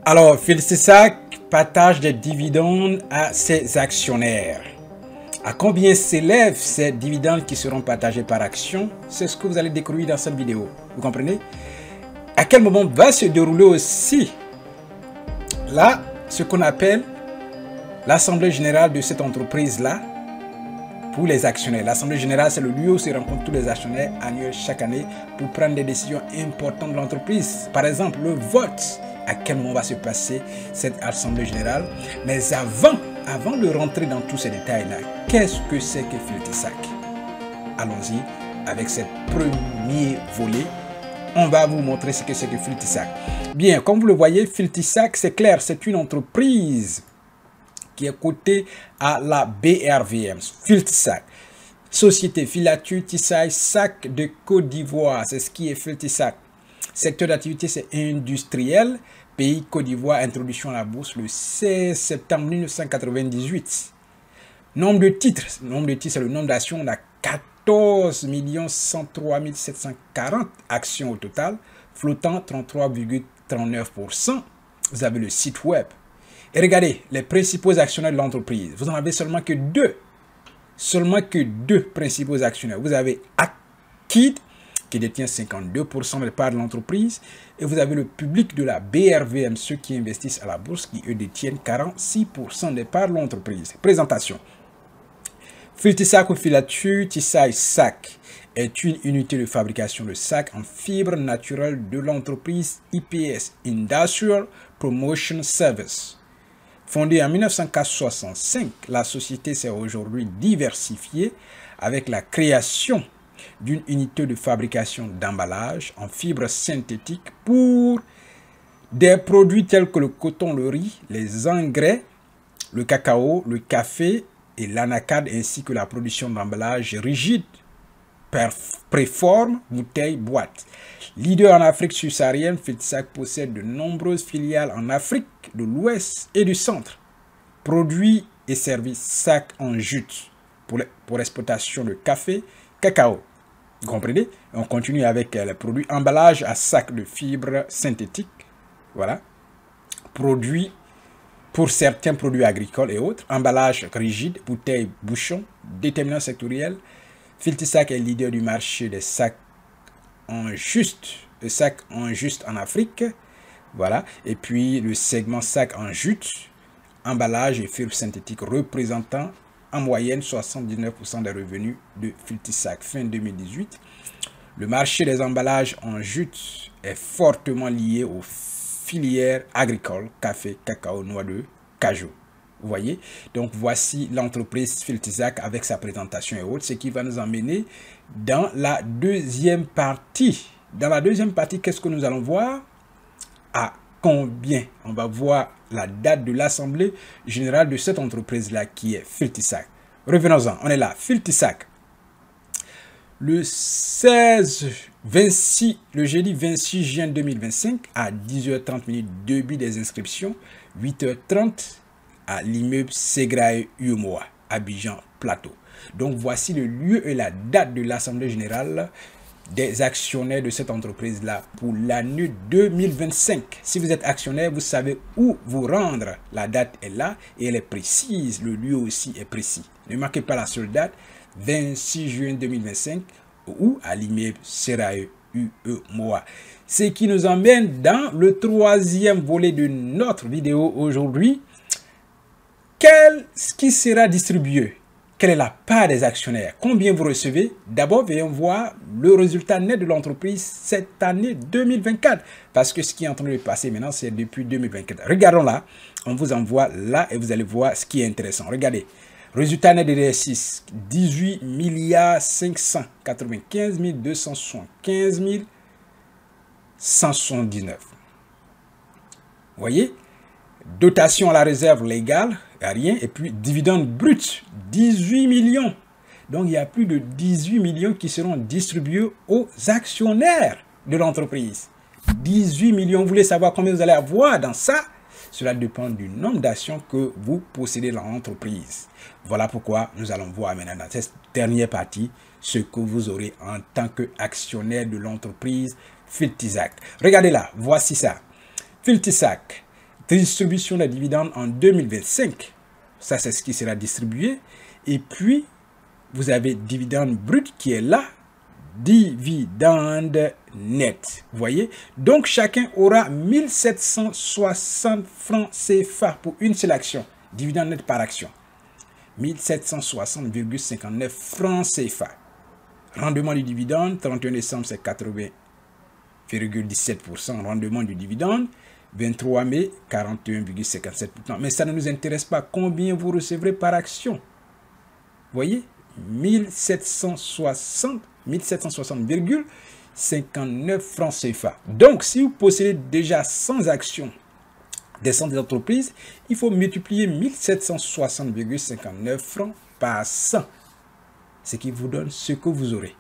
Alors, Filtisac partage des dividendes à ses actionnaires. À combien s'élèvent ces dividendes qui seront partagés par action? C'est ce que vous allez découvrir dans cette vidéo. Vous comprenez? À quel moment va se dérouler aussi là ce qu'on appelle l'assemblée générale de cette entreprise-là pour les actionnaires. L'assemblée générale, c'est le lieu où se rencontrent tous les actionnaires annuels chaque année pour prendre des décisions importantes de l'entreprise. Par exemple, le vote. À quel moment va se passer cette assemblée générale? Mais avant de rentrer dans tous ces détails-là, qu'est-ce que c'est que Filtisac? Allons-y avec ce premier volet. On va vous montrer ce que c'est que Filtisac. Bien, comme vous le voyez, Filtisac, c'est clair, c'est une entreprise qui est cotée à la BRVM. Filtisac, Société Filature Tissaille Sac de Côte d'Ivoire, c'est ce qui est Filtisac. Secteur d'activité, c'est industriel. Pays Côte d'Ivoire, introduction à la bourse le 16 septembre 1998. Nombre de titres, c'est le nombre d'actions. On a 14 103 740 actions au total, flottant 33,39%. Vous avez le site web. Et regardez, les principaux actionnaires de l'entreprise. Vous n'en avez seulement que deux. Seulement que deux principaux actionnaires. Vous avez Akid, qui détient 52% des parts de l'entreprise, et vous avez le public de la BRVM, ceux qui investissent à la bourse, qui eux détiennent 46% des parts de l'entreprise. Présentation. Filtisac ou Filature Tissaille Sac est une unité de fabrication de sacs en fibres naturelles de l'entreprise IPS, Industrial Promotion Service. Fondée en 1965, la société s'est aujourd'hui diversifiée avec la création d'une unité de fabrication d'emballage en fibres synthétiques pour des produits tels que le coton, le riz, les engrais, le cacao, le café et l'anacade, ainsi que la production d'emballage rigide, préforme, bouteille, boîte. Leader en Afrique subsaharienne, Filtisac possède de nombreuses filiales en Afrique de l'Ouest et du Centre. Produits et services sacs en jute pour l'exportation de café, cacao. Vous comprenez? On continue avec les produits emballage à sac de fibres synthétiques. Voilà. Produits pour certains produits agricoles et autres. Emballage rigide, bouteilles, bouchons, déterminants sectoriels. Filtisac est leader du marché des sacs en juste en Afrique. Voilà. Et puis le segment sac en jute, emballage et fibres synthétiques représentant en moyenne 79% des revenus de Filtisac. Fin 2018, le marché des emballages en jute est fortement lié aux filières agricoles, café, cacao, noix de cajou. Vous voyez? Donc voici l'entreprise Filtisac avec sa présentation et autres, ce qui va nous emmener dans la deuxième partie. Dans la deuxième partie, qu'est-ce que nous allons voir? À combien? On va voir la date de l'assemblée générale de cette entreprise-là qui est Filtisac. Revenons-en, on est là. Filtisac. Le jeudi 26 juin 2025 à 10h30, début des inscriptions, 8h30 à l'immeuble Segrae Umoa, Abidjan Plateau. Donc voici le lieu et la date de l'assemblée générale des actionnaires de cette entreprise-là pour l'année 2025. Si vous êtes actionnaire, vous savez où vous rendre. La date est là et elle est précise. Le lieu aussi est précis. Ne manquez pas la seule date, 26 juin 2025, ou à l'immeuble Segrae Umoa. Ce qui nous emmène dans le troisième volet de notre vidéo aujourd'hui. Qu'est-ce qui sera distribué? Quelle est la part des actionnaires? Combien vous recevez? D'abord, voyons voir le résultat net de l'entreprise cette année 2024. Parce que ce qui est en train de passer maintenant, c'est depuis 2024. Regardons là. On vous envoie là et vous allez voir ce qui est intéressant. Regardez. Résultat net de l'exercice, 18 595 275 179. Vous voyez? Dotation à la réserve légale, rien. Et puis, dividende brut, 18 millions. Donc, il y a plus de 18 millions qui seront distribués aux actionnaires de l'entreprise. 18 millions. Vous voulez savoir combien vous allez avoir dans ça? Cela dépend du nombre d'actions que vous possédez dans l'entreprise. Voilà pourquoi nous allons voir maintenant dans cette dernière partie ce que vous aurez en tant qu'actionnaire de l'entreprise Filtisac. Regardez là, voici ça. Filtisac Distribution des dividendes en 2025. Ça, c'est ce qui sera distribué. Et puis, vous avez dividende brut qui est là. Dividende net. Vous voyez? Donc, chacun aura 1760 francs CFA pour une seule action. Dividende net par action. 1760,59 francs CFA. Rendement du dividende, 31 décembre, c'est 80,17%. Rendement du dividende, 23 mai, 41,57%. Mais ça ne nous intéresse pas. Combien vous recevrez par action? Vous voyez? 1760,59 francs CFA. Donc, si vous possédez déjà 100 actions des entreprises, il faut multiplier 1760,59 francs par 100. Ce qui vous donne ce que vous aurez.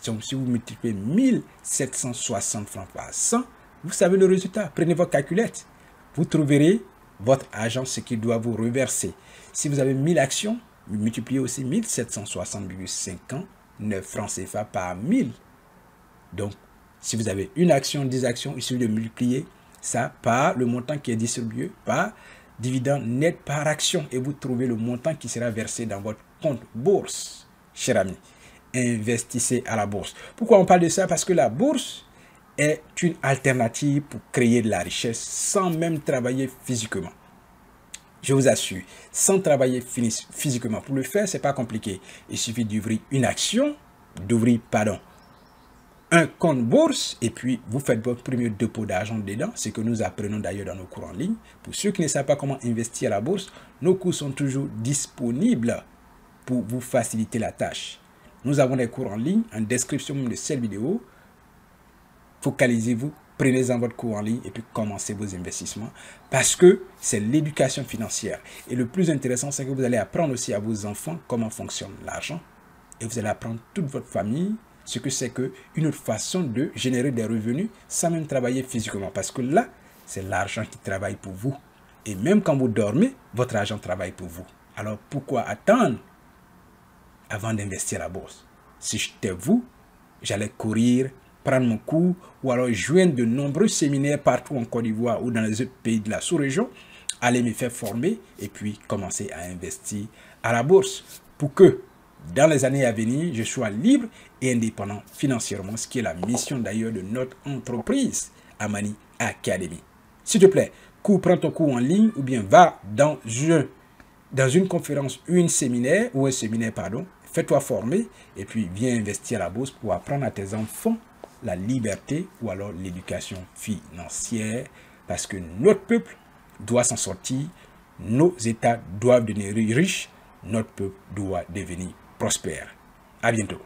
Donc, si vous multipliez 1760 francs par 100, vous savez le résultat. Prenez votre calculette. Vous trouverez votre agent, ce qu'il doit vous reverser. Si vous avez 1000 actions, vous multipliez aussi 1760,59 francs CFA par 1000. Donc, si vous avez une action, 10 actions, il suffit de multiplier ça par le montant qui est distribué par dividende net par action. Et vous trouvez le montant qui sera versé dans votre compte bourse. Cher ami, investissez à la bourse. Pourquoi on parle de ça? Parce que la bourse est une alternative pour créer de la richesse sans même travailler physiquement. Je vous assure, sans travailler physiquement. Pour le faire, ce n'est pas compliqué. Il suffit d'ouvrir un compte bourse et puis vous faites votre premier dépôt d'argent dedans, ce que nous apprenons d'ailleurs dans nos cours en ligne. Pour ceux qui ne savent pas comment investir à la bourse, nos cours sont toujours disponibles pour vous faciliter la tâche. Nous avons des cours en ligne en description de cette vidéo. Focalisez-vous, prenez-en votre cours en ligne et puis commencez vos investissements parce que c'est l'éducation financière. Et le plus intéressant, c'est que vous allez apprendre aussi à vos enfants comment fonctionne l'argent et vous allez apprendre toute votre famille ce que c'est qu'une autre façon de générer des revenus sans même travailler physiquement. Parce que là, c'est l'argent qui travaille pour vous. Et même quand vous dormez, votre argent travaille pour vous. Alors pourquoi attendre avant d'investir à la bourse? Si j'étais vous, j'allais courir, prendre mon cours ou alors joindre de nombreux séminaires partout en Côte d'Ivoire ou dans les autres pays de la sous-région, aller me faire former et puis commencer à investir à la bourse pour que dans les années à venir, je sois libre et indépendant financièrement, ce qui est la mission d'ailleurs de notre entreprise, Amani Academy. S'il te plaît, prends ton cours en ligne ou bien va dans une conférence ou un séminaire, fais-toi former et puis viens investir à la bourse pour apprendre à tes enfants la liberté ou alors l'éducation financière parce que notre peuple doit s'en sortir, nos États doivent devenir riches, notre peuple doit devenir prospère. À bientôt.